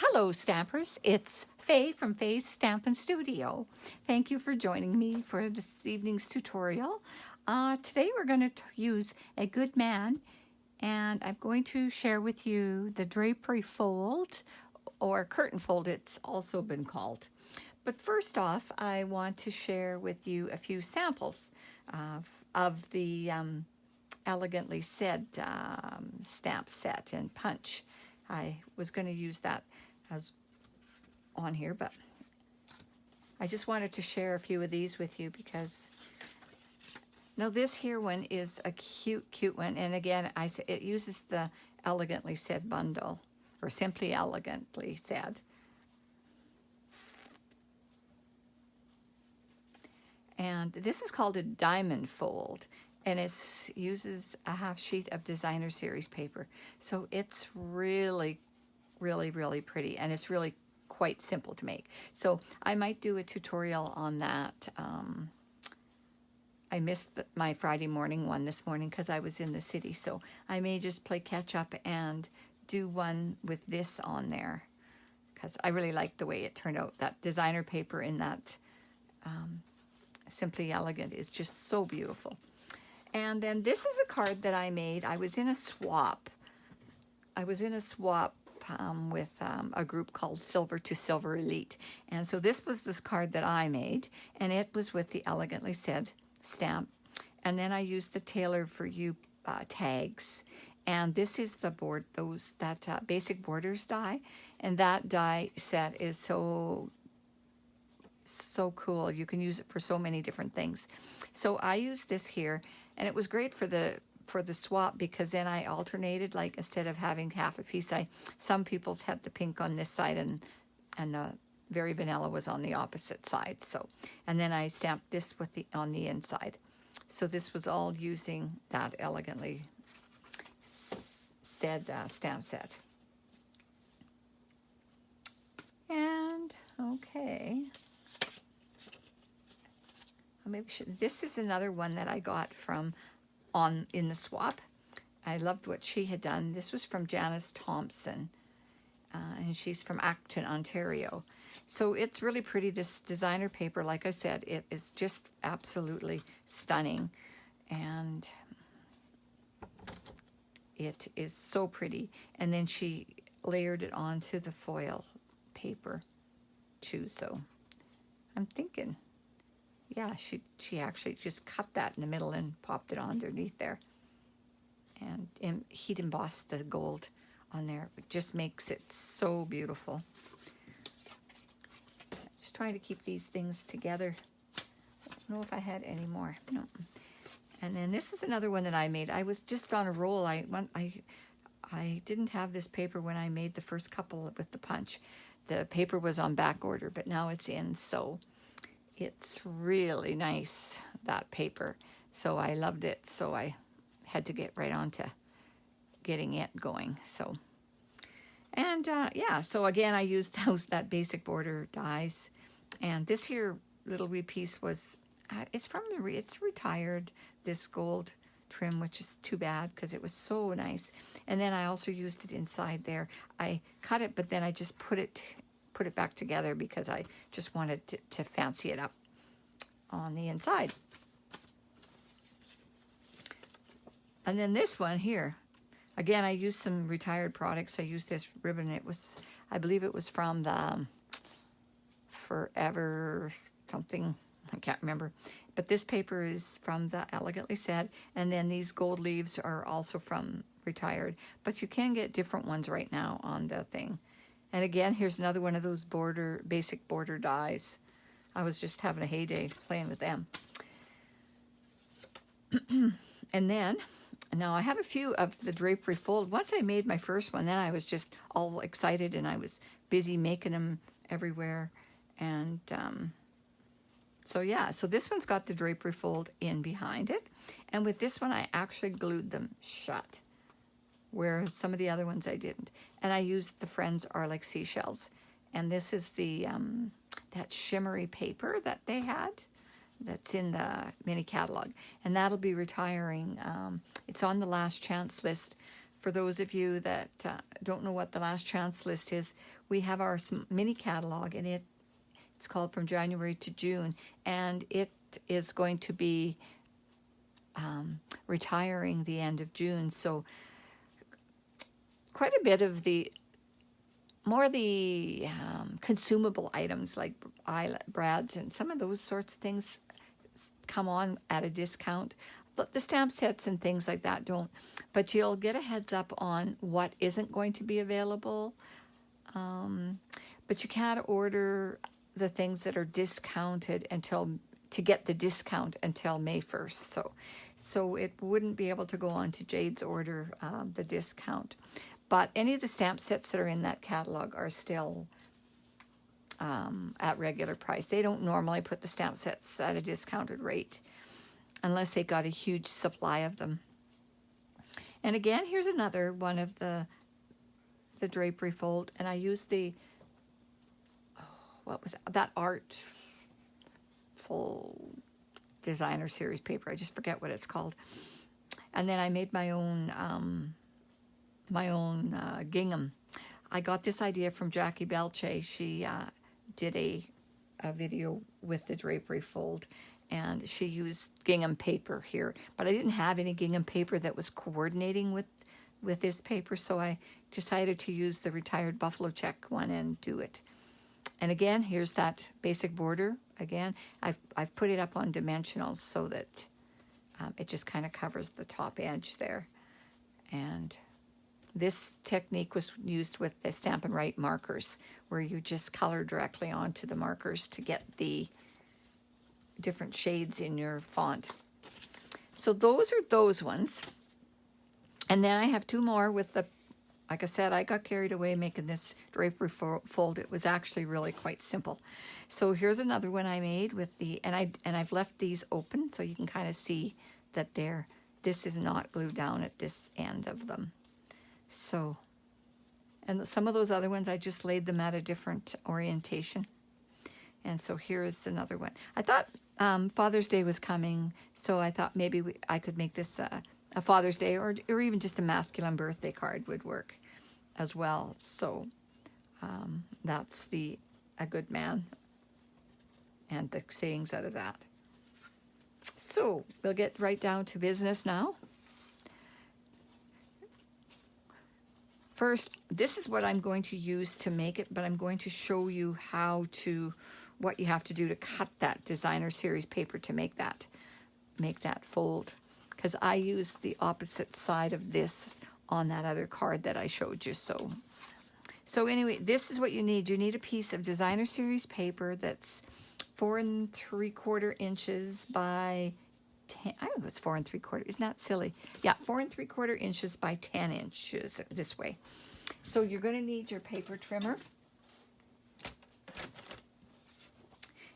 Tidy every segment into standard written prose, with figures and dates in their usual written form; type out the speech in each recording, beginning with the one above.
Hello Stampers, it's Faye from Faye's Stampin' Studio. Thank you for joining me for this evening's tutorial. Today we're going to use a good man, and I'm going to share with you the Drapery Fold, or Curtain Fold it's also been called. But first off, I want to share with you a few samples of the Elegantly Said stamp set and punch. I was going to use that as on here, but I just wanted to share a few of these with you because now this here one is a cute one, and again it uses the Elegantly Said bundle, or Simply Elegantly Said. And this is called a diamond fold, and it uses a half sheet of designer series paper. So it's really pretty, and it's really quite simple to make. So I might do a tutorial on that. I missed my Friday morning one this morning because I was in the city, so I may just play catch up and do one with this on there because I really like the way it turned out. That designer paper in that Simply Elegant is just so beautiful. And then this is a card that I made. I was in a swap. With a group called Silver to Silver Elite. And so this was this card that I made, and it was with the Elegantly Said stamp. And then I used the Tailor for You tags. And this is the board, that Basic Borders die. And that die set is so cool. You can use it for so many different things. So I used this here, and it was great for the swap because then I alternated, like instead of having half a piece, some people's had the pink on this side and the very vanilla was on the opposite side. So, and then I stamped this with on the inside. So this was all using that Elegantly Said stamp set. And okay. Maybe this is another one that I got from in the swap. I loved what she had done. This was from Janice Thompson, and she's from Acton, Ontario. So it's really pretty. This designer paper, like I said, it is just absolutely stunning, and it is so pretty. And then she layered it onto the foil paper too. So I'm thinking, yeah, she actually just cut that in the middle and popped it underneath there. And heat embossed the gold on there. It just makes it so beautiful. Just trying to keep these things together. I don't know if I had any more. No. And then this is another one that I made. I was just on a roll. I didn't have this paper when I made the first couple with the punch. The paper was on back order, but now it's in, so it's really nice, that paper. So I loved it. So I had to get right on to getting it going. So, and yeah, so again, I used that Basic Border dies. And this here little wee piece was, it's retired, this gold trim, which is too bad because it was so nice. And then I also used it inside there. I cut it, but then I just put it back together because I just wanted to fancy it up on the inside. And then this one here, again, I used some retired products. I used this ribbon. It was, I believe it was from the Forever something, I can't remember. But this paper is from the Elegantly Said, and then these gold leaves are also from retired. But you can get different ones right now on the thing. And again, here's another one of those Basic Border dies. I was just having a heyday playing with them. And then, now I have a few of the Drapery Fold. Once I made my first one, then I was just all excited and I was busy making them everywhere. And so yeah, so this one's got the Drapery Fold in behind it. And with this one, I actually glued them shut, whereas some of the other ones I didn't. And I used the Friends Are Like Seashells. And this is the that shimmery paper that they had that's in the mini catalog. And that'll be retiring. It's on the last chance list for those of you that don't know what the last chance list is, we have our mini catalog, and it's called From January to June, and it is going to be retiring the end of June. So quite a bit of the consumable items like brads and some of those sorts of things come on at a discount. The stamp sets and things like that don't, but you'll get a heads up on what isn't going to be available. But you can't order the things that are discounted to get the discount until May 1st. So it wouldn't be able to go on to Jade's order, the discount. But any of the stamp sets that are in that catalog are still at regular price. They don't normally put the stamp sets at a discounted rate unless they got a huge supply of them. And again, here's another one of the Drapery Fold, and I used that Artful Designer Series paper. I just forget what it's called. And then I made my own gingham. I got this idea from Jackie Belche. She did a video with the Drapery Fold, and she used gingham paper here, but I didn't have any gingham paper that was coordinating with this paper, so I decided to use the retired buffalo check one and do it. And again, here's that basic border. Again, I've put it up on dimensionals so that it just kind of covers the top edge there. And this technique was used with the Stampin' Right markers, where you just color directly onto the markers to get the different shades in your font. So those are those ones. And then I have two more with like I said, I got carried away making this Drapery Fold. It was actually really quite simple. So here's another one I made with and I've left these open so you can kind of see that this is not glued down at this end of them. So, and some of those other ones, I just laid them at a different orientation. And so here's another one. I thought Father's Day was coming, so I thought maybe I could make this a Father's Day or even just a masculine birthday card would work as well. So that's a good man and the sayings out of that. So we'll get right down to business now. First, this is what I'm going to use to make it, but I'm going to show you what you have to do to cut that designer series paper to make that fold, because I used the opposite side of this on that other card that I showed you. So anyway, this is what you need. You need a piece of designer series paper that's 4 3/4 inches by 10. I think it was 4 3/4. Isn't that silly? Yeah, 4 3/4 inches by 10 inches this way. So you're going to need your paper trimmer.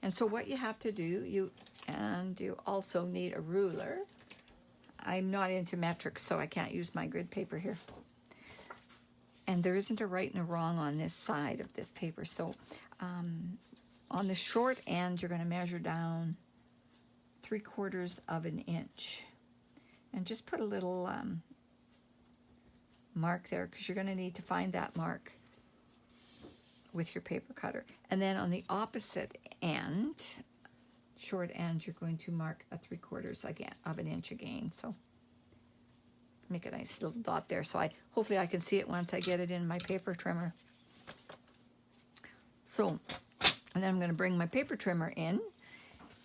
And so what you have to do, you also need a ruler. I'm not into metrics, so I can't use my grid paper here. And there isn't a right and a wrong on this side of this paper. So on the short end, you're going to measure down 3/4 of an inch. And just put a little mark there, because you're going to need to find that mark with your paper cutter. And then on the opposite end, short end, you're going to mark a 3/4 again of an inch again. So make a nice little dot there. So hopefully I can see it once I get it in my paper trimmer. So, and then I'm going to bring my paper trimmer in,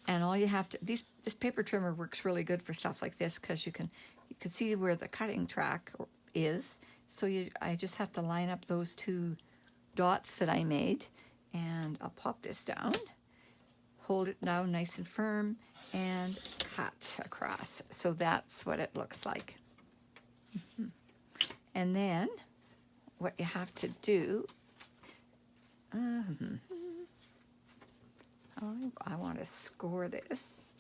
and all you have to, this paper trimmer works really good for stuff like this, because you can see where the cutting track is. So I just have to line up those two dots that I made, and I'll pop this down, hold it down nice and firm, and cut across. So that's what it looks like. And then what you have to do, I want to score this.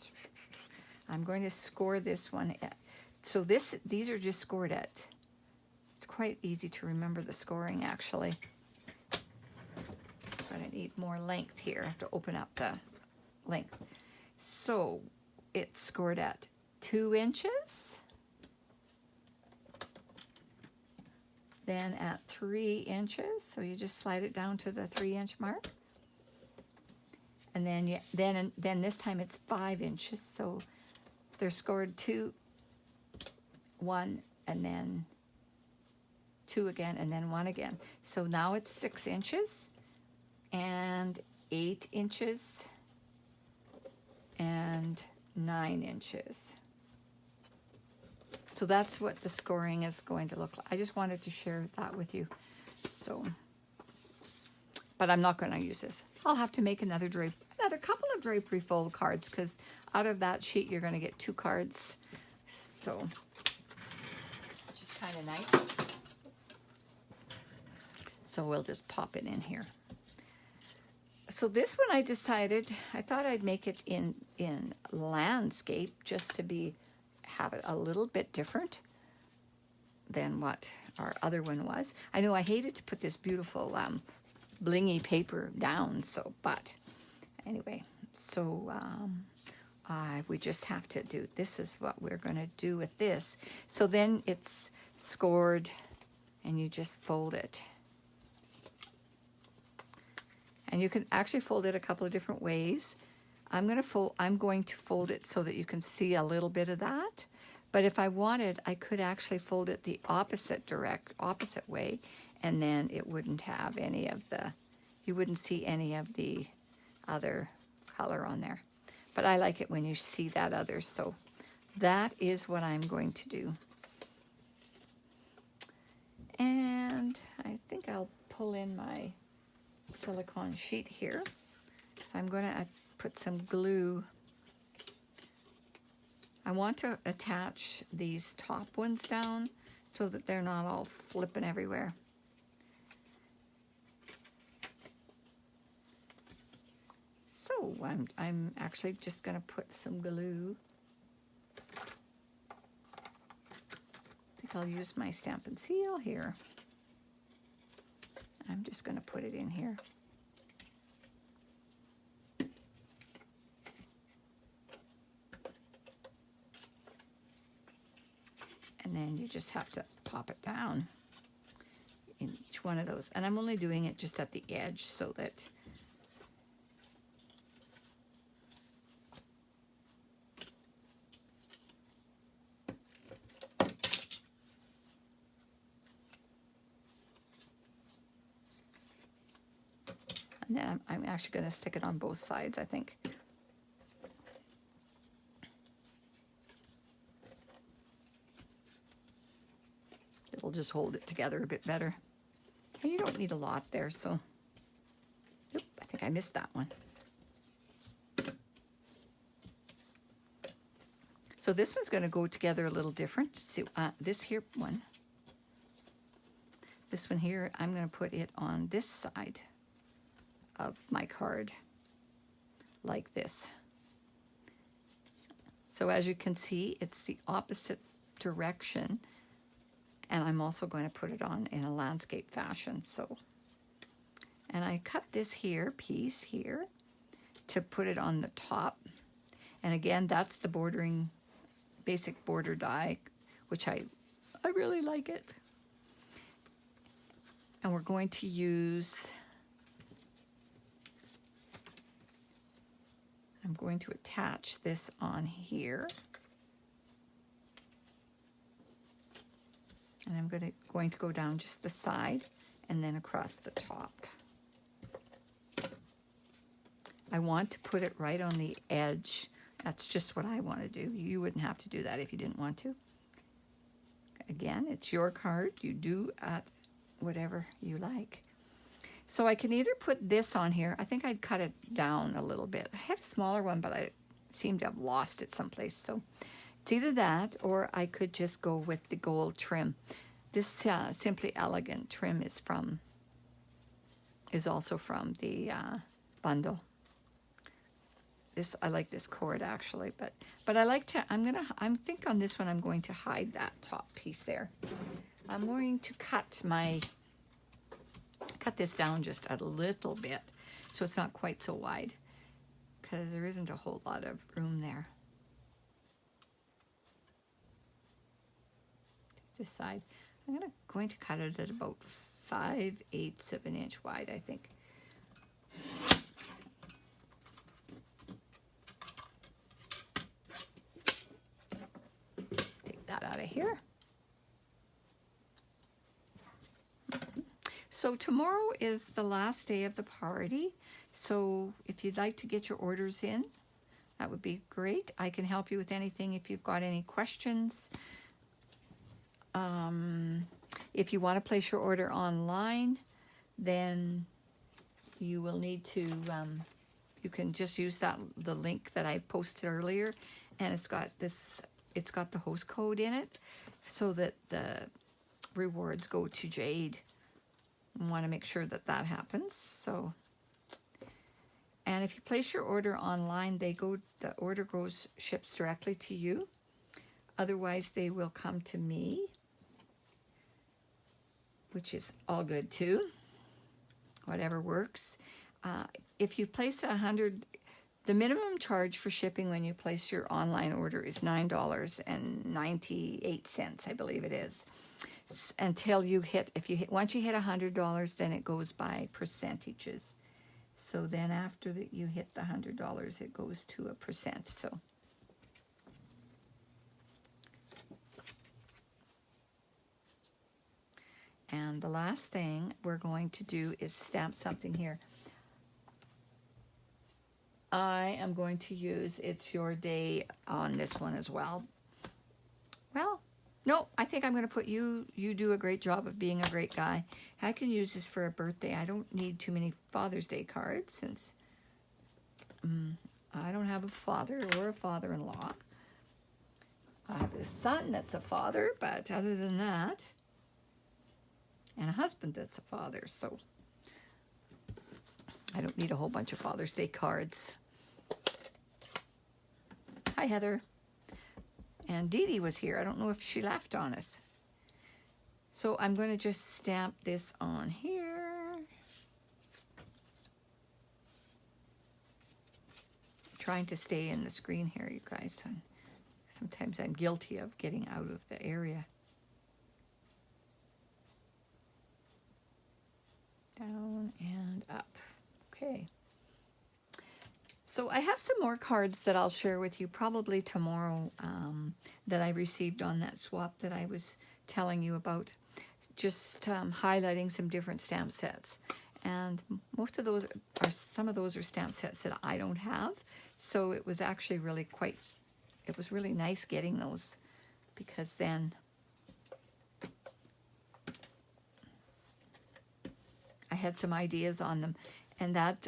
I'm going to score this one. So these are just scored at, it's quite easy to remember the scoring actually. But I need more length here. I have to open up the length. So it's scored at 2 inches, then at 3 inches. So you just slide it down to the 3-inch mark. And then then this time it's 5 inches. So they're scored 2, 1, and then 2 again, and then 1 again. So now it's 6 inches and 8 inches and 9 inches. So that's what the scoring is going to look like. I just wanted to share that with you. So, but I'm not going to use this. I'll have to make another couple of Drapery Fold cards, because out of that sheet you're going to get 2 cards. So, which is kind of nice. So we'll just pop it in here. So this one I decided, I thought I'd make it in landscape, just to have it a little bit different than what our other one was. I know I hated to put this beautiful blingy paper down, so, but anyway, so we just have to do, this is what we're going to do with this. So then it's scored and you just fold it. And you can actually fold it a couple of different ways. I'm going to fold it so that you can see a little bit of that. But if I wanted, I could actually fold it the opposite way, and then it wouldn't have any of the, you wouldn't see any of the other color on there. But I like it when you see that other, so that is what I'm going to do. And I think I'll pull in my silicone sheet here, because I'm going to put some glue. I want to attach these top ones down so that they're not all flipping everywhere. So I'm actually just going to put some glue. I think I'll use my Stampin' Seal here. I'm just going to put it in here. And then you just have to pop it down in each one of those. And I'm only doing it just at the edge so that and then I'm actually going to stick it on both sides, I think. It'll just hold it together a bit better. And you don't need a lot there, so. Oop, I think I missed that one. So this one's going to go together a little different. See, this here one. This one here, I'm going to put it on this side of my card, like this. So as you can see, it's the opposite direction, and I'm also going to put it on in a landscape fashion. So, and I cut this here piece here to put it on the top, and again, that's the bordering, basic border die, which I really like it. And we're going to use, I'm going to attach this on here. And I'm going to go down just the side and then across the top. I want to put it right on the edge. That's just what I want to do. You wouldn't have to do that if you didn't want to. Again, it's your card. You do whatever you like. So I can either put this on here. I think I'd cut it down a little bit. I had a smaller one, but I seem to have lost it someplace. So it's either that, or I could just go with the gold trim. This Simply Elegant trim is also from the bundle. I like this cord actually, but I like to, I think on this one I'm going to hide that top piece there. I'm going to cut this down just a little bit so it's not quite so wide, because there isn't a whole lot of room there. Decide. I'm going to cut it at about 5/8 of an inch wide, I think. Take that out of here. So tomorrow is the last day of the party. So if you'd like to get your orders in, that would be great. I can help you with anything if you've got any questions. If you want to place your order online, then you will need to, you can just use the link that I posted earlier, and it's got the host code in it so that the rewards go to Jade. I want to make sure that happens. So, and if you place your order online, the order ships directly to you. Otherwise, they will come to me, which is all good too. Whatever works. If you place 100, the minimum charge for shipping when you place your online order is $9.98, I believe it is. Until you hit, once you hit $100, then it goes by percentages. So then after that you hit the $100, it goes to a percent. So and the last thing we're going to do is stamp something here. I am going to use It's Your Day on this one as well. Well, no, I think I'm going to put you do a great job of being a great guy. I can use this for a birthday. I don't need too many Father's Day cards since I don't have a father or a father-in-law. I have a son that's a father, but other than that, and a husband that's a father, so I don't need a whole bunch of Father's Day cards. Hi, Heather. And Dee Dee was here. I don't know if she left on us. So I'm going to just stamp this on here. Trying to stay in the screen here, you guys. Sometimes I'm guilty of getting out of the area. Down and up. Okay. So I have some more cards that I'll share with you probably tomorrow that I received on that swap that I was telling you about. Just highlighting some different stamp sets. And most of those some of those are stamp sets that I don't have. So it was actually really it was really nice getting those, because then I had some ideas on them. And that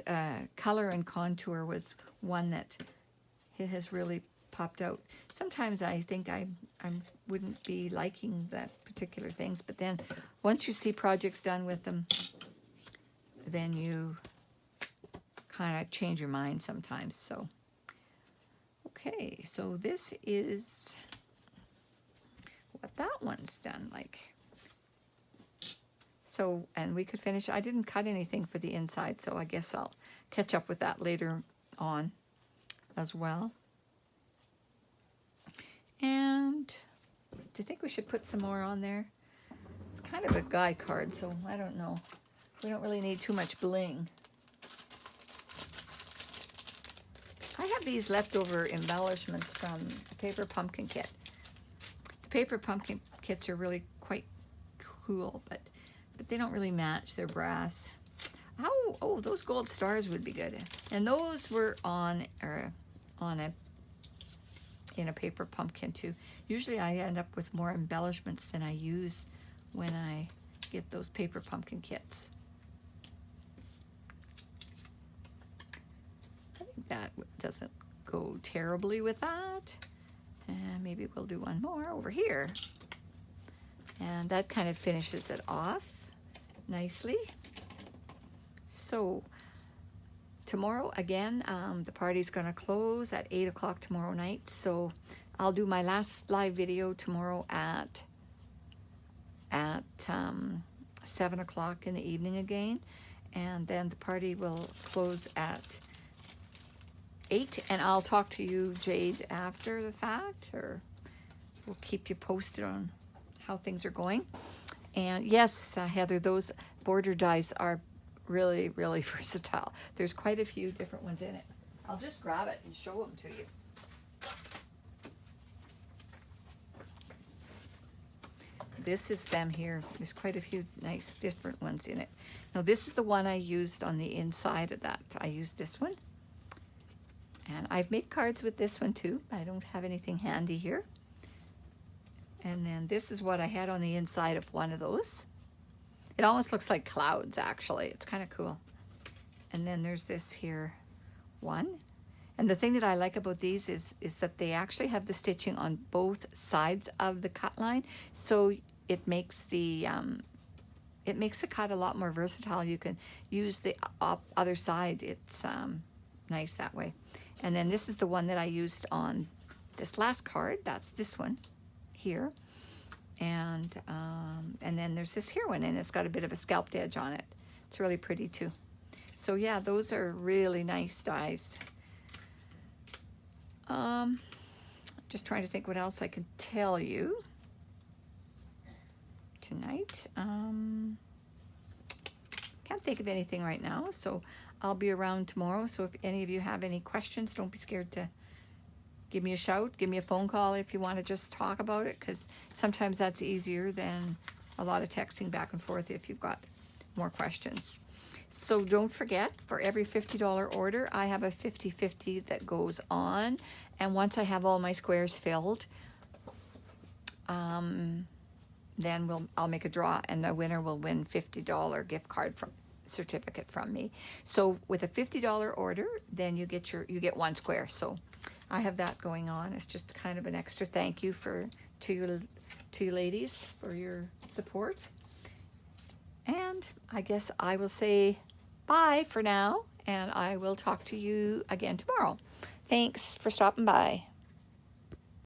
color and contour was one that it has really popped out. Sometimes I think I wouldn't be liking that particular things, but then once you see projects done with them, then you kind of change your mind sometimes. So, okay, so this is what that one's done like. So, and we could finish. I didn't cut anything for the inside, so I guess I'll catch up with that later on as well. And do you think we should put some more on there? It's kind of a guy card, so I don't know. We don't really need too much bling. I have these leftover embellishments from the paper pumpkin kit. The paper pumpkin kits are really quite cool, but they don't really match. They're brass. Oh, those gold stars would be good. And those were in a paper pumpkin too. Usually I end up with more embellishments than I use when I get those paper pumpkin kits. I think that doesn't go terribly with that. And maybe we'll do one more over here. And that kind of finishes it off nicely. So tomorrow again, the party's going to close at 8 o'clock tomorrow night. So I'll do my last live video tomorrow at 7 o'clock in the evening again. And then the party will close at 8. And I'll talk to you, Jade, after the fact, or we'll keep you posted on how things are going. And yes, Heather, those border dies are really, really versatile. There's quite a few different ones in it. I'll just grab it and show them to you. This is them here. There's quite a few nice different ones in it. Now this is the one I used on the inside of that. I used this one. And I've made cards with this one too. I don't have anything handy here. And then this is what I had on the inside of one of those. It almost looks like clouds, actually. It's kind of cool. And then there's this here one. And the thing that I like about these is that they actually have the stitching on both sides of the cut line. So it makes the cut a lot more versatile. You can use the other side. It's nice that way. And then this is the one that I used on this last card. That's this one here. And then there's this here one, and it's got a bit of a scalped edge on it. It's really pretty too. So yeah, those are really nice dies. Just trying to think what else I can tell you tonight. Can't think of anything right now, so I'll be around tomorrow. So if any of you have any questions, don't be scared to give me a shout, give me a phone call if you want to just talk about it, because sometimes that's easier than a lot of texting back and forth if you've got more questions. So don't forget, for every $50 order, I have a 50-50 that goes on. And once I have all my squares filled, then I'll make a draw, and the winner will win $50 gift card certificate from me. So with a $50 order, then you get one square. So I have that going on. It's just kind of an extra thank you to you ladies for your support. And I guess I will say bye for now, and I will talk to you again tomorrow. Thanks for stopping by.